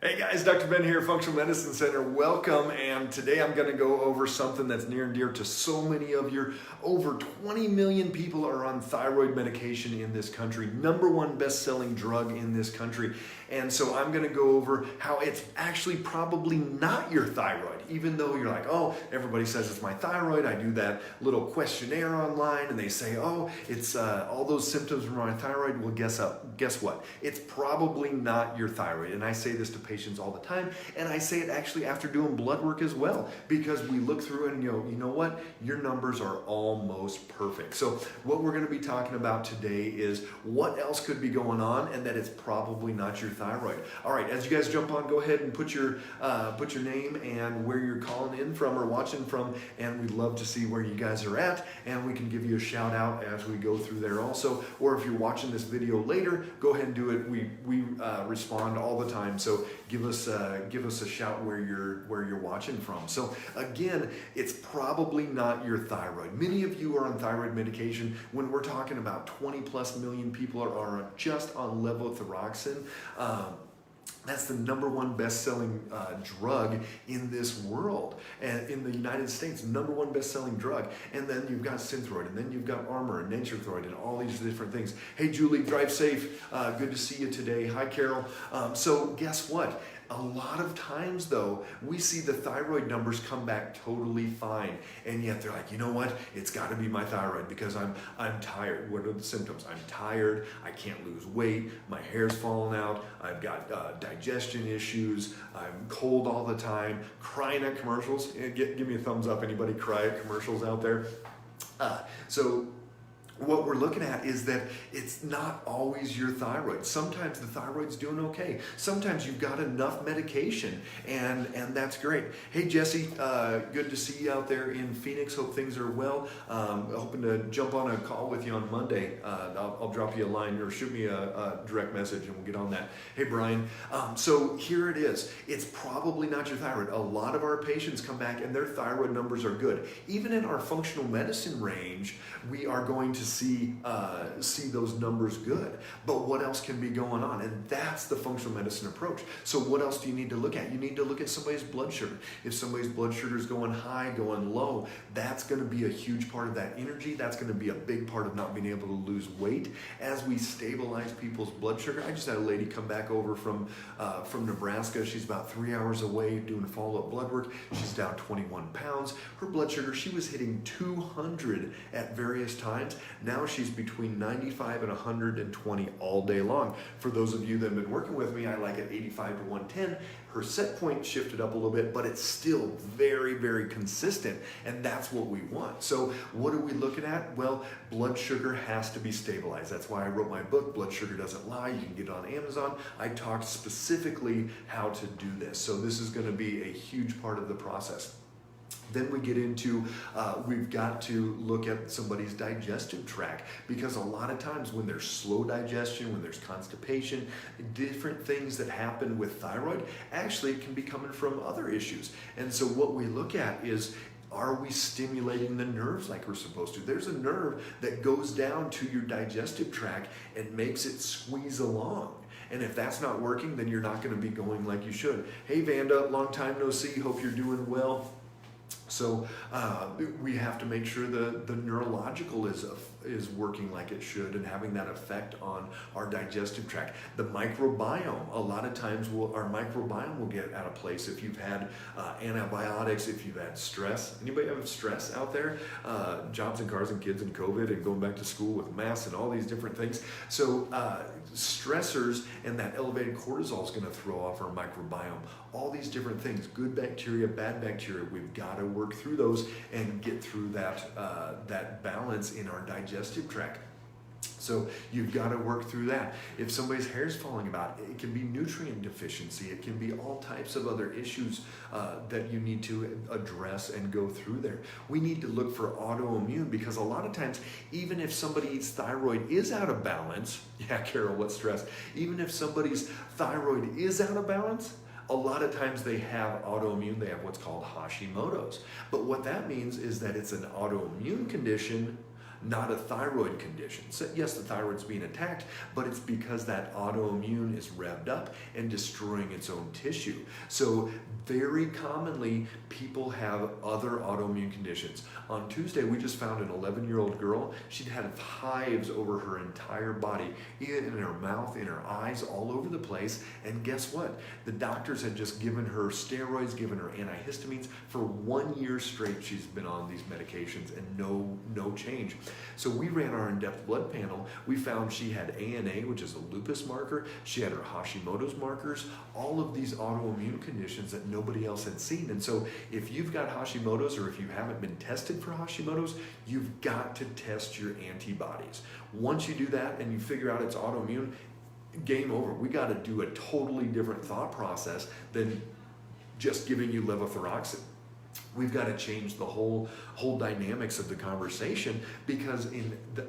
Hey guys, Dr. Ben here, Functional Medicine Center. Welcome, and today I'm going to go over something that's near and dear to so many of you. Over 20 million people are on thyroid medication in this country, #1 best-selling drug in this country. And so I'm going to go over how it's actually probably not your thyroid, even though you're like, oh, everybody says it's my thyroid. I do that little questionnaire online and they say, oh, it's all those symptoms from my thyroid. Well, guess what? It's probably not your thyroid. And I say this to patients all the time, and I say it actually after doing blood work as well, because we look through and you know what? Your numbers are almost perfect. So what we're going to be talking about today is what else could be going on and that it's probably not your thyroid. All right, as you guys jump on, go ahead and put your name and where you're calling in from or watching from, and we'd love to see where you guys are at, and we can give you a shout out as we go through there also. Or if you're watching this video later, go ahead and do it. We respond all the time, so give us a shout where you're watching from. So again, it's probably not your thyroid. Many of you are on thyroid medication. When we're talking about 20+ million people are just on levothyroxine. That's the #1 best-selling drug in this world, and in the United States, #1 best-selling drug. And then you've got Synthroid, and then you've got Armor and Nature-Throid, and all these different things. Hey, Julie, drive safe. Good to see you today. Hi, Carol. So guess what? A lot of times, though, we see the thyroid numbers come back totally fine, and yet they're like, you know what? It's got to be my thyroid because I'm tired. What are the symptoms? I'm tired. I can't lose weight. My hair's falling out. I've got digestion issues. I'm cold all the time. Crying at commercials. Give me a thumbs up. Anybody cry at commercials out there? So what we're looking at is that it's not always your thyroid. Sometimes the thyroid's doing okay. Sometimes you've got enough medication, and that's great. Hey, Jesse, good to see you out there in Phoenix. Hope things are well. Hoping to jump on a call with you on Monday. I'll drop you a line or shoot me a direct message and we'll get on that. Hey, Brian. So here it is. It's probably not your thyroid. A lot of our patients come back and their thyroid numbers are good. Even in our functional medicine range, we are going to see those numbers good. But what else can be going on? And that's the functional medicine approach. So what else do you need to look at? You need to look at somebody's blood sugar. If somebody's blood sugar is going high, going low, that's going to be a huge part of that energy. That's going to be a big part of not being able to lose weight as we stabilize people's blood sugar. I just had a lady come back over from Nebraska. She's about 3 hours away doing follow-up blood work. She's down 21 pounds. Her blood sugar, she was hitting 200 at various times. Now she's between 95 and 120 all day long. For those of you that have been working with me, I like it 85 to 110. Her set point shifted up a little bit, but it's still very, very consistent, and that's what we want. So what are we looking at? Well, blood sugar has to be stabilized. That's why I wrote my book, Blood Sugar Doesn't Lie. You can get it on Amazon. I talked specifically how to do this. So this is going to be a huge part of the process. Then we get into, we've got to look at somebody's digestive tract, because a lot of times when there's slow digestion, when there's constipation, different things that happen with thyroid, actually it can be coming from other issues. And so what we look at is, are we stimulating the nerves like we're supposed to? There's a nerve that goes down to your digestive tract and makes it squeeze along. And if that's not working, then you're not going to be going like you should. Hey, Vanda, long time no see. Hope you're doing well. So we have to make sure the neurological is working like it should and having that effect on our digestive tract. The microbiome, a lot of times our microbiome will get out of place if you've had antibiotics, if you've had stress. Anybody have stress out there? Jobs and cars and kids and COVID and going back to school with masks and all these different things. So stressors and that elevated cortisol is going to throw off our microbiome. All these different things, good bacteria, bad bacteria, we've got to work through those and get through that balance in our digestive tract. So you've got to work through that. If somebody's hair is falling out, it can be nutrient deficiency. It can be all types of other issues that you need to address and go through there. We need to look for autoimmune, because a lot of times, even if somebody's thyroid is out of balance, yeah, Carol, what stress? Even if somebody's thyroid is out of balance, a lot of times they have autoimmune, they have what's called Hashimoto's. But what that means is that it's an autoimmune condition, not a thyroid condition. So yes, the thyroid's being attacked, but it's because that autoimmune is revved up and destroying its own tissue. So very commonly, people have other autoimmune conditions. On Tuesday, we just found an 11-year-old girl. She'd had hives over her entire body, in her mouth, in her eyes, all over the place. And guess what? The doctors had just given her steroids, given her antihistamines. For 1 year straight, she's been on these medications and no change. So we ran our in-depth blood panel. We found she had ANA, which is a lupus marker. She had her Hashimoto's markers, all of these autoimmune conditions that nobody else had seen. And so if you've got Hashimoto's, or if you haven't been tested for Hashimoto's, you've got to test your antibodies. Once you do that and you figure out it's autoimmune, game over. We got to do a totally different thought process than just giving you levothyroxine. We've got to change the whole dynamics of the conversation, because in the